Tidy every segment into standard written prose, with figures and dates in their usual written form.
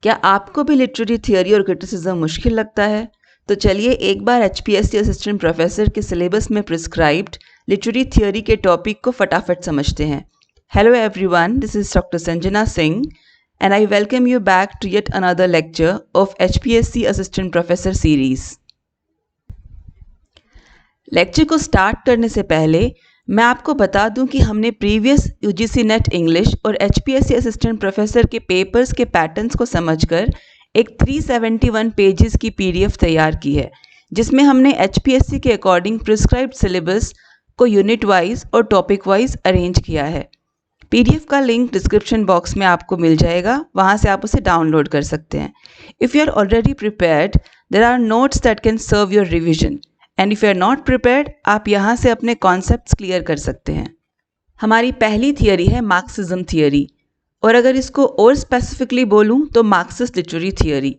क्या आपको भी लिटरेरी थियोरी और क्रिटिसिज्म मुश्किल लगता है? तो चलिए एक बार HPSC असिस्टेंट प्रोफेसर के सिलेबस में प्रिस्क्राइब्ड लिटरेरी थियोरी के टॉपिक को फटाफट समझते हैं। Hello everyone, this is doctor Sanjana Singh and I welcome you back to yet another lecture of HPSC Assistant Professor Series. Lecture को स्टार्ट करने से पहले मैं आपको बता दूं कि हमने प्रीवियस UGC नेट इंग्लिश और HPSC असिस्टेंट प्रोफेसर के पेपर्स के पैटर्न्स को समझकर एक 371 पेजेस की PDF तैयार की है, जिसमें हमने HPSC के अकॉर्डिंग प्रिस्क्राइब्ड सिलेबस को यूनिट वाइज और टॉपिक वाइज अरेंज किया है। PDF का लिंक डिस्क्रिप्शन बॉक्स में आपको मिल जाएगा, वहाँ से आप उसे डाउनलोड कर सकते हैं। If you are already prepared, there are notes that can serve your revision and if you are not prepared, आप यहाँ से अपने कॉन्सेप्ट्स क्लियर कर सकते हैं। हमारी पहली थियरी है मार्क्सिज्म थियरी, और अगर इसको और स्पेसिफिकली बोलूँ तो मार्क्सिस्ट लिटरेरी थियरी।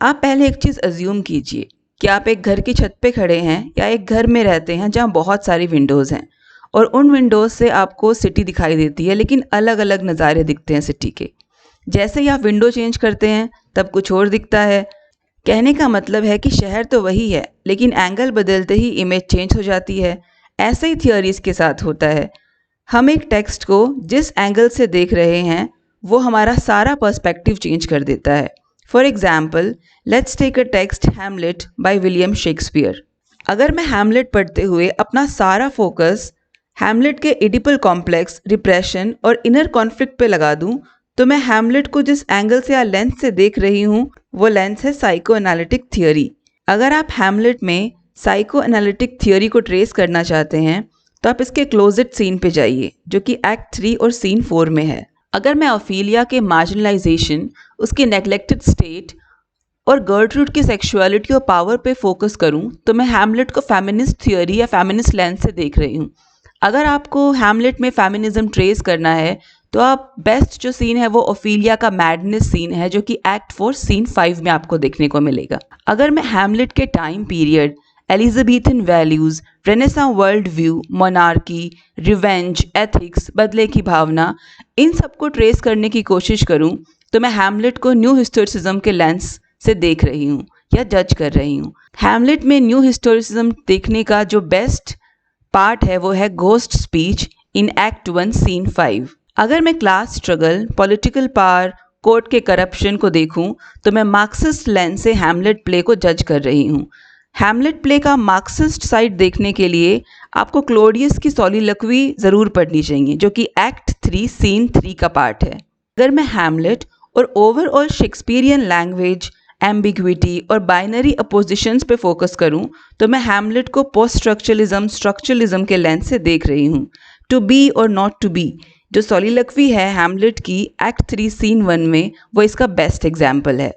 आप पहले एक चीज़ अज्यूम कीजिए कि आप एक घर की छत पे खड़े हैं या एक घर में रहते हैं जहाँ बहुत सारी विंडोज़ हैं, और उन विंडोज़ से आपको सिटी दिखाई देती है, लेकिन अलग अलग नज़ारे दिखते हैं सिटी के। जैसे ही आप विंडो चेंज करते हैं तब कुछ और दिखता है। कहने का मतलब है कि शहर तो वही है, लेकिन एंगल बदलते ही इमेज चेंज हो जाती है। ऐसे ही थियोरीज के साथ होता है। हम एक टेक्स्ट को जिस एंगल से देख रहे हैं वो हमारा सारा पर्सपेक्टिव चेंज कर देता है। For example, let's take a text Hamlet by William Shakespeare. अगर मैं हैमलेट पढ़ते हुए अपना सारा फोकस हैमलेट के एडिपल कॉम्प्लेक्स, डिप्रेशन और इनर कॉन्फ्लिक्ट पे लगा दूं, तो मैं हैमलेट को जिस एंगल से या लेंस से देख रही हूँ वो लेंस है साइको एनालिटिक थियोरी। अगर आप हैमलेट में साइको एनालिटिक थियोरी को ट्रेस करना चाहते हैं तो आप इसके क्लोजेट सीन पे जाइए, जो कि एक्ट 3 और सीन 4 में है। अगर मैं ओफेलिया के मार्जिनलाइजेशन, उसकी नेग्लेक्टेड स्टेट और गर्ट्रूड की सेक्सुअलिटी और पावर पे फोकस करूं, तो मैं हैमलेट को फेमिनिस्ट थियोरी या फेमिनिस्ट लेंस से देख रही हूँ। अगर आपको हैमलेट में फेमिनिज्म ट्रेस करना है तो आप बेस्ट जो सीन है वो ओफेलिया का मैडनेस सीन है, जो कि एक्ट 4 सीन 5 में आपको देखने को मिलेगा। अगर मैं हैमलेट के time period, Elizabethan values, renaissance world view, monarchy, revenge, ethics, बदले की भावना, इन सबको ट्रेस करने की कोशिश करूं, तो मैं हैमलेट को न्यू हिस्टोरिसिज्म के लेंस से देख रही हूँ या जज कर रही हूँ। हैमलेट में न्यू हिस्टोरिसिज्म देखने का जो बेस्ट पार्ट है वो है ghost speech in act 1 scene 5। अगर मैं class struggle, political power, court के करप्शन को देखूं, तो मैं मार्क्सिस्ट लेंस से हैमलेट प्ले को जज कर रही हूं। हैमलेट प्ले का मार्क्सिस्ट साइड देखने के लिए आपको क्लोडियस की सोलिलोक्वी ज़रूर पढ़नी चाहिए, जो कि एक्ट 3 सीन 3 का पार्ट है। अगर मैं हैमलेट और ओवरऑल शेक्सपियरियन लैंग्वेज, एम्बिग्विटी और बाइनरी अपोजिशंस पे फोकस करूं, तो मैं हैमलेट को पोस्ट स्ट्रक्चरलिज्म के लेंस से देख रही हूं। टू बी और नॉट टू बी, जो सोलिलोक्वी है हैमलेट की एक्ट 3 सीन 1 में, वो इसका बेस्ट एग्जाम्पल है।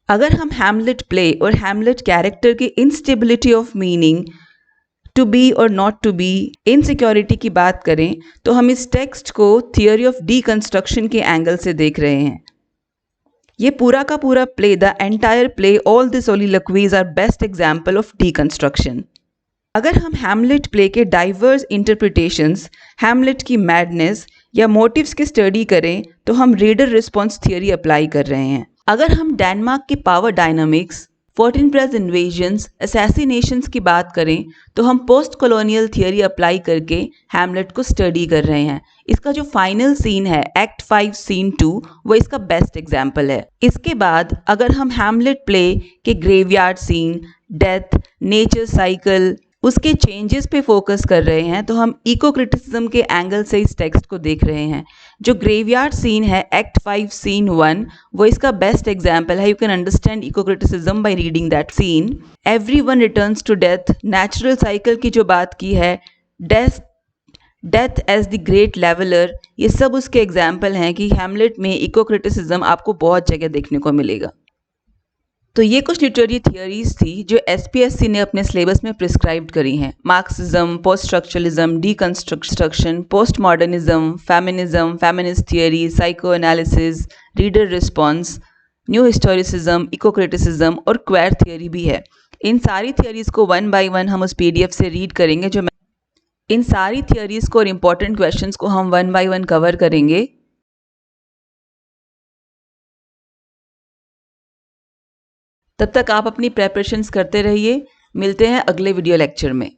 अगर हम हैमलेट प्ले और हैमलेट कैरेक्टर की instability of meaning, to be और नॉट टू बी, इनसिक्योरिटी की बात करें, तो हम इस टेक्स्ट को थियोरी ऑफ डीकंस्ट्रक्शन के एंगल से देख रहे हैं। ये पूरा का पूरा play, the entire play, all the soliloquies are best example of deconstruction. अगर हम हैमलेट प्ले के डाइवर्स इंटरप्रिटेशंस, हैमलेट की मैडनेस या मोटिव्स की स्टडी करें, तो हम रीडर रिस्पॉन्स थियोरी अप्लाई कर रहे हैं। अगर हम डेनमार्क की पावर डायनामिक्स, फोर्टिनब्रेस इन्वेजन्स, असैसिनेशंस की बात करें, तो हम पोस्ट कॉलोनियल थियोरी अप्लाई करके हैमलेट को स्टडी कर रहे हैं। इसका जो फाइनल सीन है एक्ट 5 सीन 2, वो इसका बेस्ट एग्जाम्पल है। इसके बाद अगर हम हैमलेट प्ले के graveyard scene, death, nature cycle, उसके चेंजेस पे फोकस कर रहे हैं, तो हम इको क्रिटिसिज्म के एंगल से इस टेक्स्ट को देख रहे हैं। जो ग्रेवयार्ड सीन है एक्ट 5 सीन 1, वो इसका बेस्ट एग्जाम्पल है। You can understand eco criticism by reading that scene. Everyone returns to death, natural cycle की जो बात की है, death as the great leveller, ये सब उसके एग्जाम्पल हैं कि हैमलेट में इको क्रिटिसिज्म आपको बहुत जगह देखने को मिलेगा। तो ये कुछ लिटरेरी थियोरीज थी जो SPSC ने अपने सिलेबस में प्रिस्क्राइब करी हैं। Marxism, post structuralism, deconstruction, post modernism, feminism, feminist theory, psycho analysis, reader response, new historicism, eco criticism और क्वेर थियोरी भी है। इन सारी थियोरीज को 1 by 1 हम उस PDF से रीड करेंगे। इन सारी थियोरीज को और इम्पोर्टेंट क्वेश्चंस को हम 1 by 1 कवर करेंगे। तब तक आप अपनी प्रेपरेशंस करते रहिए। मिलते हैं अगले वीडियो लेक्चर में।